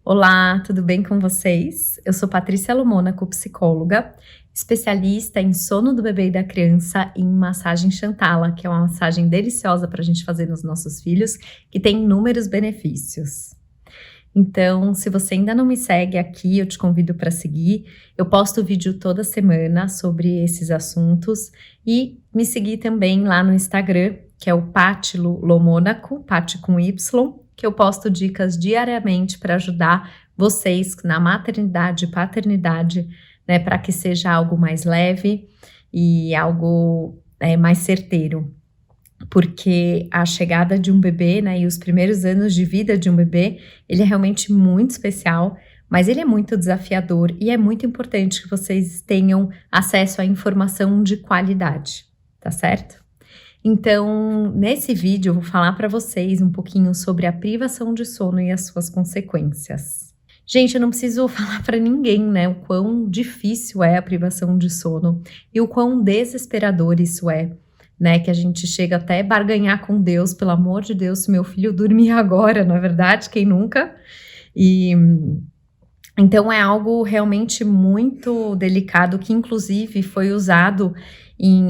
Olá, tudo bem com vocês? Eu sou Patrícia Lomônaco, psicóloga, especialista em sono do bebê e da criança e em massagem Xantala, que é uma massagem deliciosa para a gente fazer nos nossos filhos, que tem inúmeros benefícios. Então, se você ainda não me segue aqui, eu te convido para seguir. Eu posto vídeo toda semana sobre esses assuntos e me seguir também lá no Instagram, que é o Patilo Lomônaco, Pati com Y, que eu posto dicas diariamente para ajudar vocês na maternidade e paternidade, né, para que seja algo mais leve e algo mais certeiro. Porque a chegada de um bebê, né, e os primeiros anos de vida de um bebê, ele é realmente muito especial, mas ele é muito desafiador e é muito importante que vocês tenham acesso à informação de qualidade, tá certo? Então, nesse vídeo eu vou falar para vocês um pouquinho sobre a privação de sono e as suas consequências. Gente, eu não preciso falar para ninguém, né, o quão difícil é a privação de sono e o quão desesperador isso é, né, que a gente chega até a barganhar com Deus, pelo amor de Deus, se meu filho dormir agora, não é verdade? Quem nunca? E então é algo realmente muito delicado, que inclusive foi usado,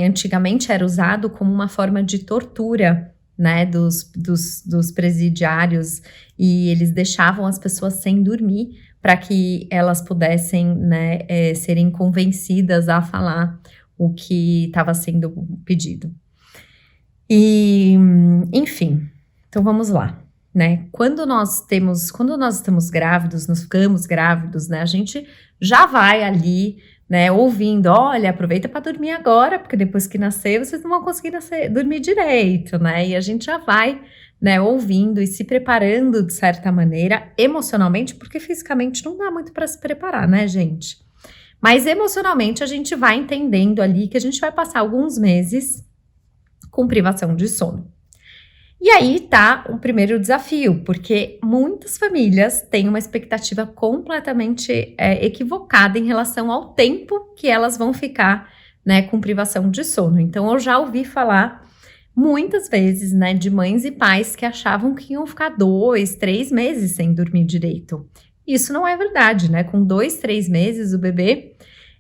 antigamente era usado como uma forma de tortura, né, dos presidiários, e eles deixavam as pessoas sem dormir para que elas pudessem, né, serem convencidas a falar o que estava sendo pedido. E, enfim, então vamos lá. Né? Quando nós estamos grávidos, nós ficamos grávidos, né? A gente já vai ali, né? Ouvindo, olha, aproveita para dormir agora, porque depois que nascer vocês não vão conseguir dormir direito, né? E a gente já vai, né? Ouvindo e se preparando de certa maneira, emocionalmente, porque fisicamente não dá muito para se preparar, né, gente? Mas emocionalmente a gente vai entendendo ali que a gente vai passar alguns meses com privação de sono. E aí tá o primeiro desafio, porque muitas famílias têm uma expectativa completamente equivocada em relação ao tempo que elas vão ficar, né, com privação de sono. Então, eu já ouvi falar muitas vezes, né, de mães e pais que achavam que iam ficar 2, 3 meses sem dormir direito. Isso não é verdade, né? Com 2, 3 meses, o bebê,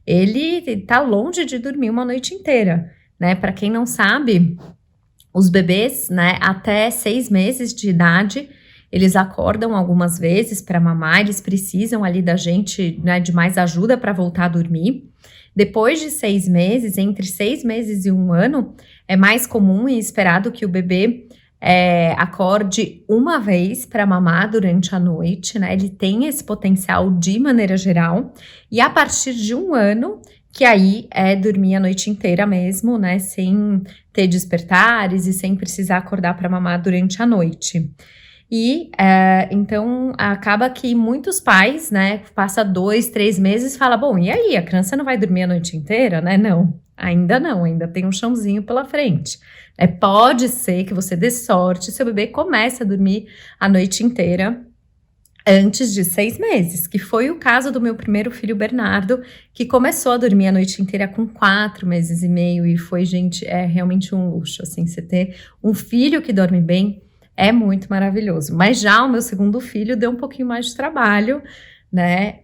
ele tá longe de dormir uma noite inteira, né? Para quem não sabe, os bebês, né, até 6 meses de idade, eles acordam algumas vezes para mamar, eles precisam ali da gente, né, de mais ajuda para voltar a dormir. Depois de 6 meses, entre 6 meses e 1 ano, é mais comum e esperado que o bebê acorde uma vez para mamar durante a noite, né? Ele tem esse potencial de maneira geral. E a partir de 1 ano, que aí é dormir a noite inteira mesmo, né? Sem ter despertares e sem precisar acordar para mamar durante a noite. E então acaba que muitos pais, né, passa 2, 3 meses e fala, bom, e aí, a criança não vai dormir a noite inteira, né? Não, ainda tem um chãozinho pela frente. Pode ser que você dê sorte, seu bebê comece a dormir a noite inteira antes de 6 meses, que foi o caso do meu primeiro filho, Bernardo, que começou a dormir a noite inteira com 4 meses e meio, e foi, gente, é realmente um luxo, assim, você ter um filho que dorme bem é muito maravilhoso. Mas já o meu segundo filho deu um pouquinho mais de trabalho, né,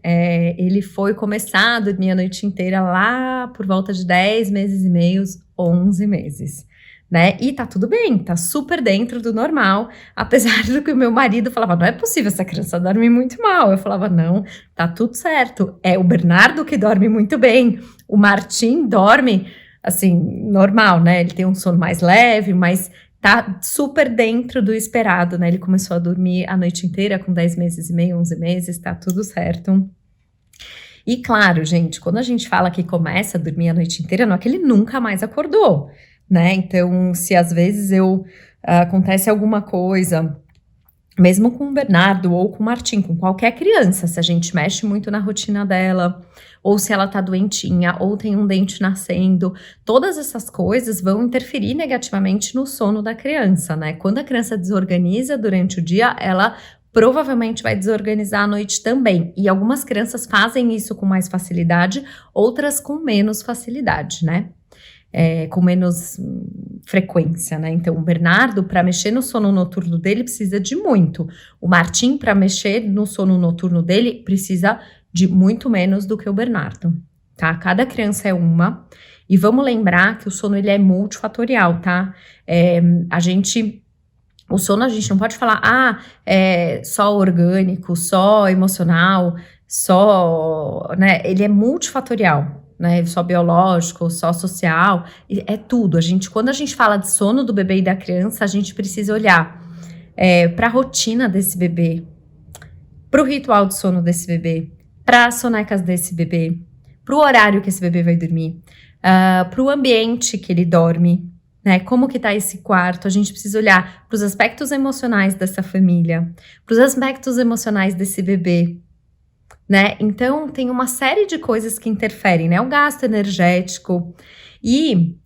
ele foi começar a dormir a noite inteira lá por volta de 10 meses e meio, 11 meses. Né? E tá tudo bem, tá super dentro do normal, apesar do que o meu marido falava, não é possível, essa criança dorme muito mal. Eu falava, não, tá tudo certo, é o Bernardo que dorme muito bem, o Martim dorme, assim, normal, né, ele tem um sono mais leve, mas tá super dentro do esperado, né, ele começou a dormir a noite inteira com 10 meses e meio, 11 meses, tá tudo certo. E claro, gente, quando a gente fala que começa a dormir a noite inteira, não é que ele nunca mais acordou, né? Então, se às vezes acontece alguma coisa, mesmo com o Bernardo ou com o Martim, com qualquer criança, se a gente mexe muito na rotina dela, ou se ela tá doentinha, ou tem um dente nascendo, todas essas coisas vão interferir negativamente no sono da criança, né? Quando a criança desorganiza durante o dia, ela provavelmente vai desorganizar à noite também. E algumas crianças fazem isso com mais facilidade, outras com menos facilidade, né? com menos frequência, né? Então, o Bernardo, para mexer no sono noturno dele, precisa de muito. O Martim, para mexer no sono noturno dele, precisa de muito menos do que o Bernardo, tá? Cada criança é uma. E vamos lembrar que o sono, ele é multifatorial, tá? O sono a gente não pode falar, só orgânico, só emocional, só, né? Ele é multifatorial, né? Só biológico, só social, é tudo. Quando a gente fala de sono do bebê e da criança, a gente precisa olhar para a rotina desse bebê, para o ritual de sono desse bebê, para as sonecas desse bebê, para o horário que esse bebê vai dormir, para o ambiente que ele dorme, né? Como que tá esse quarto? A gente precisa olhar para os aspectos emocionais dessa família, para os aspectos emocionais desse bebê, né? Então, tem uma série de coisas que interferem, né? O gasto energético e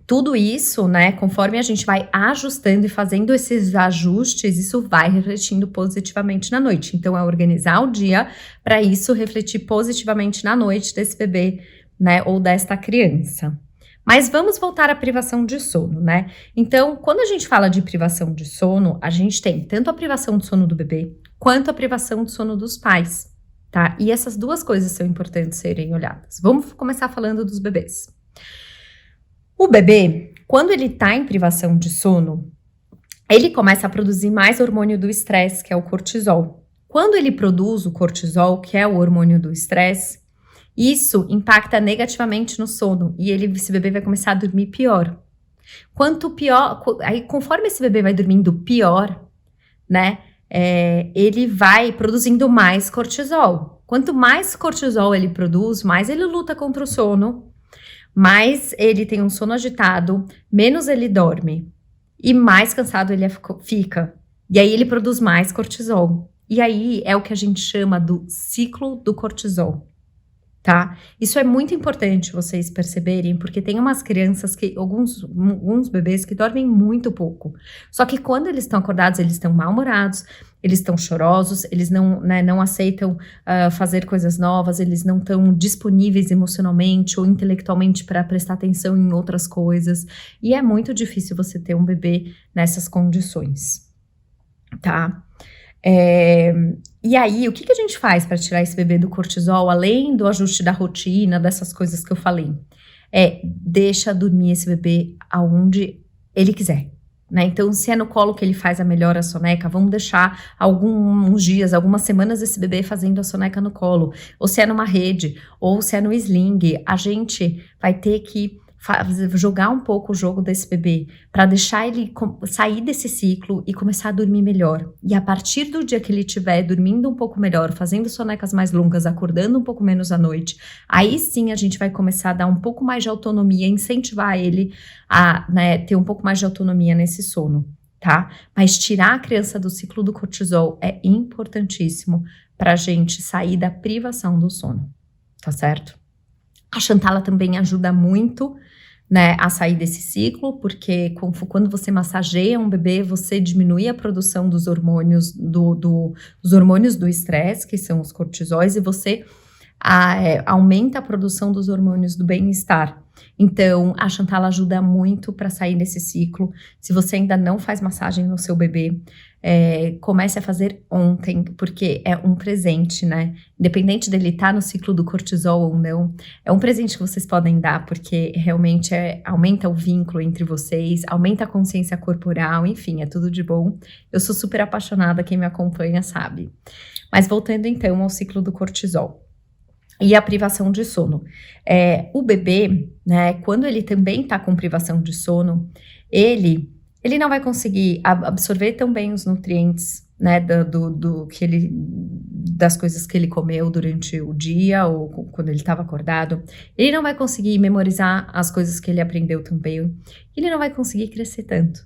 tudo isso, né? Conforme a gente vai ajustando e fazendo esses ajustes, isso vai refletindo positivamente na noite. Então, é organizar o dia para isso refletir positivamente na noite desse bebê, né? Ou desta criança. Mas vamos voltar à privação de sono, né? Então, quando a gente fala de privação de sono, a gente tem tanto a privação de sono do bebê, quanto a privação de sono dos pais, tá? E essas duas coisas são importantes serem olhadas. Vamos começar falando dos bebês. O bebê, quando ele tá em privação de sono, ele começa a produzir mais hormônio do estresse, que é o cortisol. Quando ele produz o cortisol, que é o hormônio do estresse, isso impacta negativamente no sono e esse bebê vai começar a dormir pior. Quanto pior, aí conforme esse bebê vai dormindo pior, né, ele vai produzindo mais cortisol. Quanto mais cortisol ele produz, mais ele luta contra o sono, mais ele tem um sono agitado, menos ele dorme e mais cansado ele fica. E aí ele produz mais cortisol. E aí é o que a gente chama do ciclo do cortisol. Tá? Isso é muito importante vocês perceberem, porque tem umas crianças alguns bebês que dormem muito pouco. Só que quando eles estão acordados, eles estão mal-humorados, eles estão chorosos, eles não aceitam fazer coisas novas, eles não estão disponíveis emocionalmente ou intelectualmente para prestar atenção em outras coisas. E é muito difícil você ter um bebê nessas condições, tá? E aí, o que a gente faz para tirar esse bebê do cortisol, além do ajuste da rotina, dessas coisas que eu falei? Deixa dormir esse bebê aonde ele quiser, né? Então, se é no colo que ele faz a melhor soneca, vamos deixar alguns dias, algumas semanas esse bebê fazendo a soneca no colo. Ou se é numa rede, ou se é no sling, a gente vai ter que jogar um pouco o jogo desse bebê para deixar ele sair desse ciclo e começar a dormir melhor. E a partir do dia que ele estiver dormindo um pouco melhor, fazendo sonecas mais longas, acordando um pouco menos à noite, aí sim a gente vai começar a dar um pouco mais de autonomia, incentivar ele a, né, ter um pouco mais de autonomia nesse sono, tá? Mas tirar a criança do ciclo do cortisol é importantíssimo para a gente sair da privação do sono, tá certo? A Xantala também ajuda muito, né, a sair desse ciclo, porque quando você massageia um bebê, você diminui a produção dos hormônios dos hormônios do estresse, que são os cortisóis, e você aumenta a produção dos hormônios do bem-estar. Então, a Xantala ajuda muito para sair desse ciclo. Se você ainda não faz massagem no seu bebê, comece a fazer ontem, porque é um presente, né? Independente dele estar no ciclo do cortisol ou não, é um presente que vocês podem dar, porque realmente aumenta o vínculo entre vocês, aumenta a consciência corporal, enfim, é tudo de bom. Eu sou super apaixonada, quem me acompanha sabe. Mas voltando então ao ciclo do cortisol e a privação de sono. O bebê, né, quando ele também está com privação de sono, ele não vai conseguir absorver tão bem os nutrientes, né, das coisas que ele comeu durante o dia ou quando ele estava acordado. Ele não vai conseguir memorizar as coisas que ele aprendeu também. Ele não vai conseguir crescer tanto,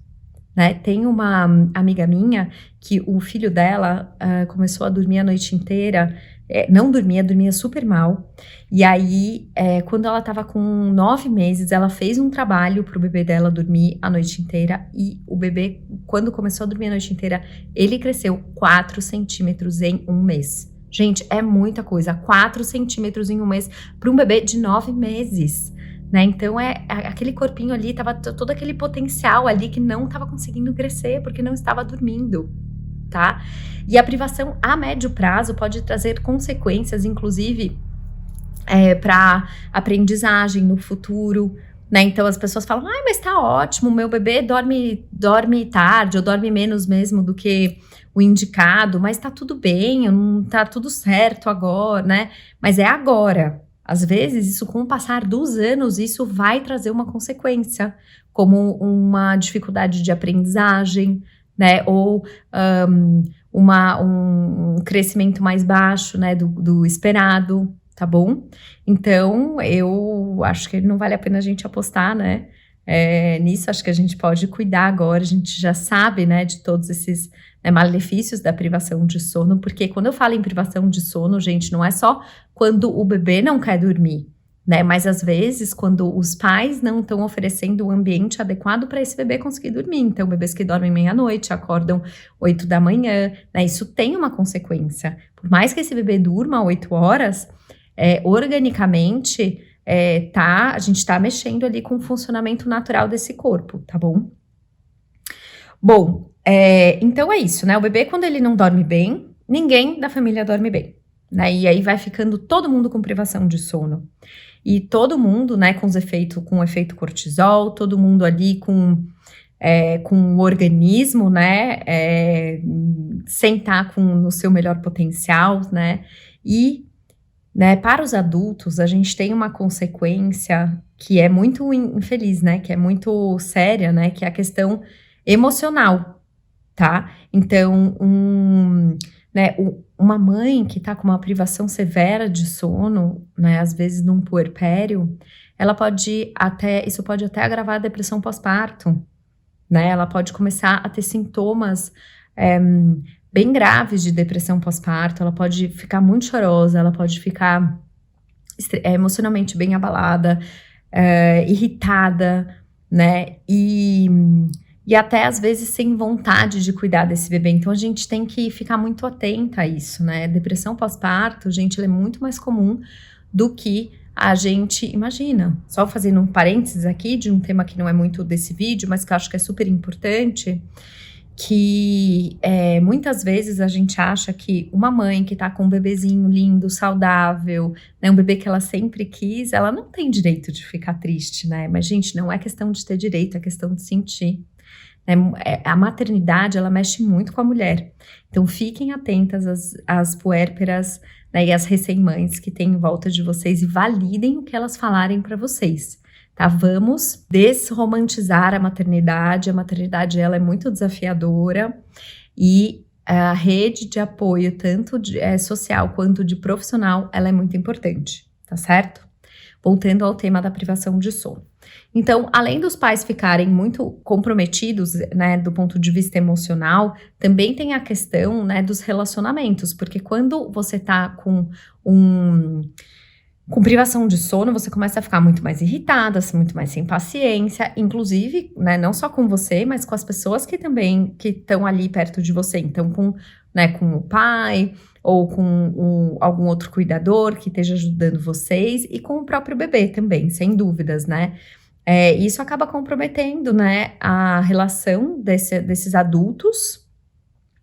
né? Tem uma amiga minha que o filho dela começou a dormir a noite inteira. Não dormia super mal. E aí, quando ela tava com 9 meses, ela fez um trabalho pro bebê dela dormir a noite inteira. E o bebê, quando começou a dormir a noite inteira, ele cresceu 4 centímetros em um mês. Gente, é muita coisa. 4 centímetros em um mês para um bebê de 9 meses. né? Então aquele corpinho ali, tava todo aquele potencial ali que não estava conseguindo crescer porque não estava dormindo, tá? E a privação a médio prazo pode trazer consequências, inclusive, para aprendizagem no futuro, né? Então as pessoas falam, ai, mas tá ótimo, meu bebê dorme tarde ou dorme menos mesmo do que o indicado, mas tá tudo bem, não tá tudo certo agora, né? Mas é agora. Às vezes, isso com o passar dos anos, isso vai trazer uma consequência, como uma dificuldade de aprendizagem, né? Ou um crescimento mais baixo, né? Do esperado, tá bom? Então, eu acho que não vale a pena a gente apostar, né? Nisso, acho que a gente pode cuidar agora, a gente já sabe, né, de todos esses, né, malefícios da privação de sono, porque quando eu falo em privação de sono, gente, não é só quando o bebê não quer dormir, né, mas às vezes quando os pais não estão oferecendo o ambiente adequado para esse bebê conseguir dormir, então bebês que dormem meia-noite, acordam 8 da manhã, né, isso tem uma consequência, por mais que esse bebê durma 8 horas, organicamente, a gente tá mexendo ali com o funcionamento natural desse corpo, tá bom? Bom, então é isso, né? O bebê, quando ele não dorme bem, ninguém da família dorme bem, né? E aí vai ficando todo mundo com privação de sono. E todo mundo, né, com o efeito cortisol, todo mundo ali com o organismo, né, sem estar no seu melhor potencial, né? E né, para os adultos, a gente tem uma consequência que é muito infeliz, né? Que é muito séria, né? Que é a questão emocional, tá? Então, uma mãe que tá com uma privação severa de sono, né? Às vezes num puerpério, isso pode até agravar a depressão pós-parto, né? Ela pode começar a ter sintomas bem graves de depressão pós-parto, ela pode ficar muito chorosa, ela pode ficar emocionalmente bem abalada, irritada, né? E até às vezes sem vontade de cuidar desse bebê. Então a gente tem que ficar muito atenta a isso, né? Depressão pós-parto, gente, ela é muito mais comum do que a gente imagina. Só fazendo um parênteses aqui de um tema que não é muito desse vídeo, mas que eu acho que é super importante, que muitas vezes a gente acha que uma mãe que tá com um bebezinho lindo, saudável, né, um bebê que ela sempre quis, ela não tem direito de ficar triste, né? Mas, gente, não é questão de ter direito, é questão de sentir. A maternidade, ela mexe muito com a mulher. Então, fiquem atentas às puérperas, né, e às recém-mães que tem em volta de vocês e validem o que elas falarem para vocês. Tá? Vamos desromantizar a maternidade ela é muito desafiadora e a rede de apoio, tanto social quanto de profissional, ela é muito importante, tá certo? Voltando ao tema da privação de sono. Então, além dos pais ficarem muito comprometidos, né, do ponto de vista emocional, também tem a questão, né, dos relacionamentos, porque quando você tá com privação de sono, você começa a ficar muito mais irritada, muito mais sem paciência, inclusive, né, não só com você, mas com as pessoas que estão ali perto de você. Então, com o pai, ou com algum outro cuidador que esteja ajudando vocês, e com o próprio bebê também, sem dúvidas, né? Isso acaba comprometendo, né, a relação desses adultos,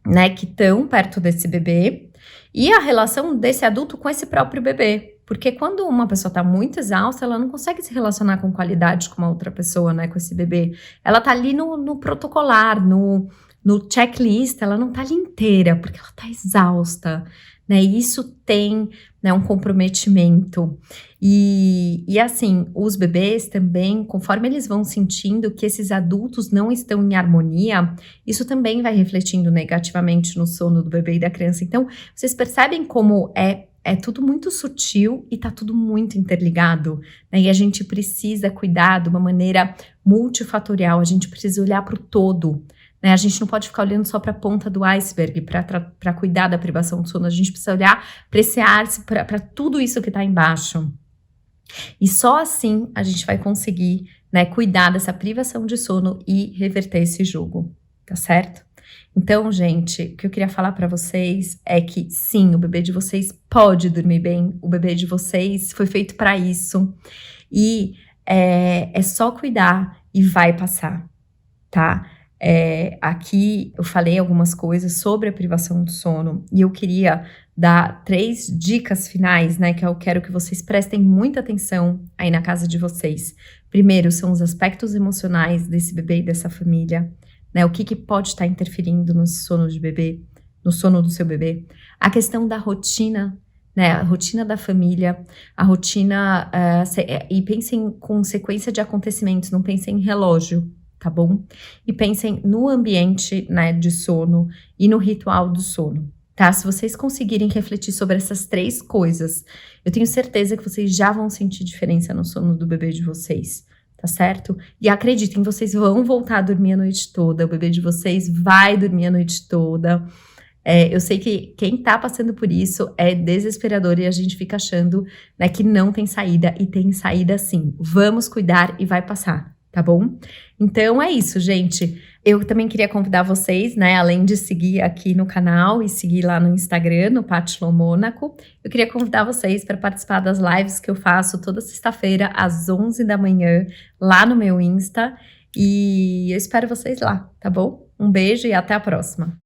né, que estão perto desse bebê, e a relação desse adulto com esse próprio bebê. Porque quando uma pessoa está muito exausta, ela não consegue se relacionar com qualidade com uma outra pessoa, né, com esse bebê. Ela tá ali no protocolar, no checklist, ela não tá ali inteira, porque ela tá exausta, né, e isso tem, né, um comprometimento. E assim, os bebês também, conforme eles vão sentindo que esses adultos não estão em harmonia, isso também vai refletindo negativamente no sono do bebê e da criança. Então, vocês percebem como é tudo muito sutil e tá tudo muito interligado, né? E a gente precisa cuidar de uma maneira multifatorial, a gente precisa olhar para o todo, né? A gente não pode ficar olhando só para a ponta do iceberg para cuidar da privação do sono, a gente precisa olhar para esse ar, para tudo isso que tá embaixo. E só assim a gente vai conseguir, né, cuidar dessa privação de sono e reverter esse jogo, tá certo? Então, gente, o que eu queria falar para vocês é que sim, o bebê de vocês pode dormir bem, o bebê de vocês foi feito para isso. E é só cuidar e vai passar, tá? Aqui eu falei algumas coisas sobre a privação do sono e eu queria dar 3 dicas finais, né, que eu quero que vocês prestem muita atenção aí na casa de vocês. Primeiro são os aspectos emocionais desse bebê e dessa família, né, o que pode estar interferindo no sono de bebê, no sono do seu bebê. A questão da rotina, né, a rotina da família, a rotina, e pensem com sequência de acontecimentos, não pensem em relógio, tá bom? E pensem no ambiente, né, de sono e no ritual do sono, tá? Se vocês conseguirem refletir sobre essas 3 coisas, eu tenho certeza que vocês já vão sentir diferença no sono do bebê de vocês, tá certo? E acreditem, vocês vão voltar a dormir a noite toda, o bebê de vocês vai dormir a noite toda. Eu sei que quem tá passando por isso é desesperador e a gente fica achando, né, que não tem saída, e tem saída sim. Vamos cuidar e vai passar, tá bom? Então é isso, gente. Eu também queria convidar vocês, né, além de seguir aqui no canal e seguir lá no Instagram, no Patilo Mônaco, eu queria convidar vocês para participar das lives que eu faço toda sexta-feira às 11 da manhã lá no meu Insta, e eu espero vocês lá, tá bom? Um beijo e até a próxima.